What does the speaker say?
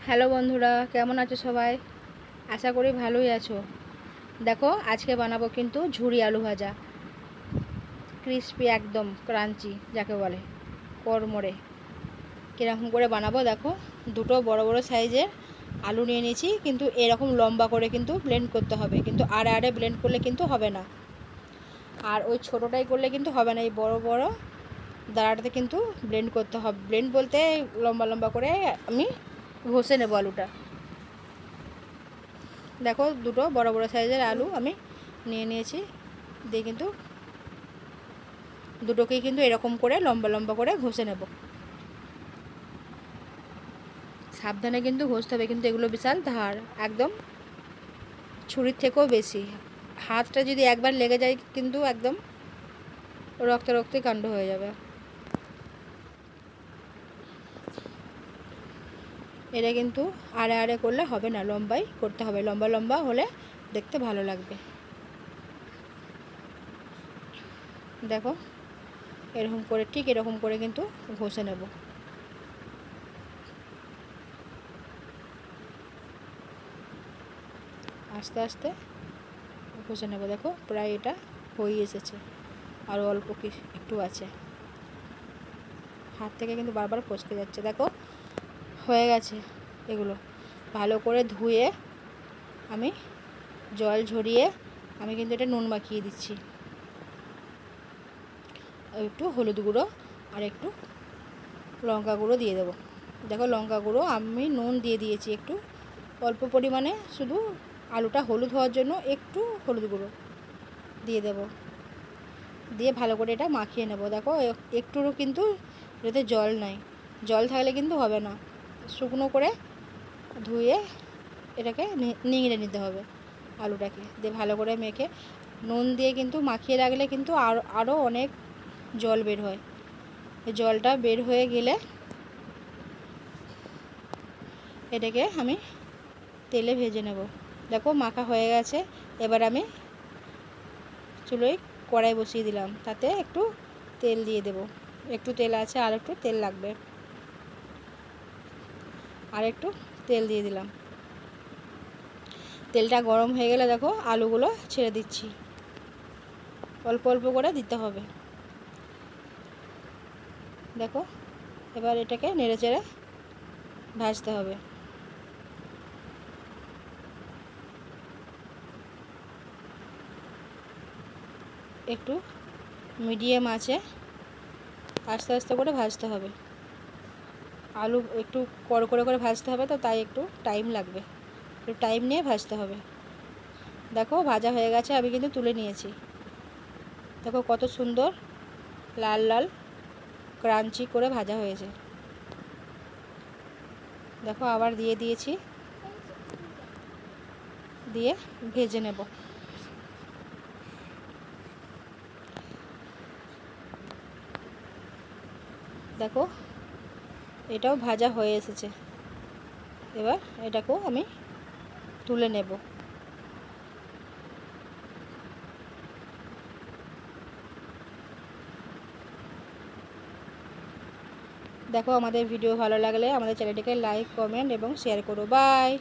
Hello বন্ধুরা, কেমন আছো সবাই? আশা করি ভালোই আছো। দেখো, আজকে বানাবো কিন্তু ঝুরি আলু ভাজা, ক্রিস্পি একদম ক্রাঞ্চি যাকে বলে, কড়মড়ে। কীরকম করে বানাবো দেখো। দুটো বড় বড় সাইজের আলু নিয়ে নিয়েছি, কিন্তু এরকম লম্বা করে কিন্তু ব্লেন্ড করতে হবে, কিন্তু আড়ে আড়ে ব্লেন্ড করলে কিন্তু হবে না। আর ওই ছোটোটাই করলে কিন্তু হবে না, এই বড় বড় দাঁড়াটাতে কিন্তু ব্লেন্ড করতে হবে। ব্লেন্ড বলতে লম্বা লম্বা করে আমি ঘষে নেবো আলুটা। দেখো, দুটো বড় বড় সাইজের আলু আমি নিয়ে নিয়েছি, দিয়ে কিন্তু দুটোকেই কিন্তু এরকম করে লম্বা লম্বা করে ঘষে নেব। সাবধানে কিন্তু ঘষতে হবে, কিন্তু এগুলো বিশাল ধার, একদম ছুরির থেকেও বেশি। হাতটা যদি একবার লেগে যায় কিন্তু একদম রক্তে কাণ্ড হয়ে যাবে। এটা কিন্তু আড়ে আড়ে করলে হবে না, লম্বাই করতে হবে, লম্বা লম্বা হলে দেখতে ভালো লাগবে। দেখো, এরকম করে, ঠিক এরকম করে কিন্তু ঘষে নেব। আস্তে আস্তে ঘষে নেব। দেখো, প্রায় এটা হয়ে এসেছে, আরও অল্প একটু আছে। হাত থেকে কিন্তু বারবার ফসকে যাচ্ছে। দেখো, হয়ে গেছে। এগুলো ভালো করে ধুয়ে আমি জল ঝরিয়ে আমি কিন্তু এটা নুন মাখিয়ে দিচ্ছি, একটু হলুদ গুঁড়ো আর একটু লঙ্কা গুঁড়ো দিয়ে দেবো। দেখো, লঙ্কা গুঁড়ো আমি নুন দিয়ে দিয়েছি একটু অল্প পরিমাণে, শুধু আলুটা হলুদ হওয়ার জন্য একটু হলুদ গুঁড়ো দিয়ে দেব। দিয়ে ভালো করে এটা মাখিয়ে নেব। দেখো, একটুও কিন্তু এতে জল নাই, জল থাকলে কিন্তু হবে না। শুকনো করে ধুয়ে এটাকে নিংড়ে নিতে হবে আলুটাকে, দিয়ে ভালো করে মেখে নুন দিয়ে কিন্তু মাখিয়ে রাখলে কিন্তু আরও অনেক জল বের হয়। জলটা বের হয়ে গেলে এটাকে আমি তেলে ভেজে নেব। দেখো, মাখা হয়ে গেছে। এবার আমি চুলোয় কড়াই বসিয়ে দিলাম, তাতে একটু তেল দিয়ে দেব। একটু তেল আছে, আর একটু তেল লাগবে, আর একটু তেল দিয়ে দিলাম। তেলটা গরম হয়ে গেলে দেখো, আলুগুলো ছেড়ে দিচ্ছি, অল্প অল্প করে দিতে হবে। দেখো, এবার এটাকে নেড়ে চেড়ে ভাজতে হবে। একটু মিডিয়াম আঁচে আস্তে আস্তে করে ভাজতে হবে। আলু একটু কড়কড়ে করে ভাজতে হবে, তো তাই একটু টাইম লাগবে, একটু টাইম নিয়ে ভাজতে হবে। দেখো, ভাজা হয়ে গেছে, আমি কিন্তু তুলে নিয়েছি। দেখো, কত সুন্দর লাল লাল ক্রাঞ্চি করে ভাজা হয়েছে। দেখো, আবার দিয়ে দিয়েছি, দিয়ে ভেজে নেব। দেখো, এটাও ভাজা হয়ে এসেছে। এবার এটাকেও আমি তুলে নেব। দেখো, আমাদের ভিডিও ভালো লাগলে আমাদের চ্যানেলটিকে লাইক, কমেন্ট এবং শেয়ার করো। বাই।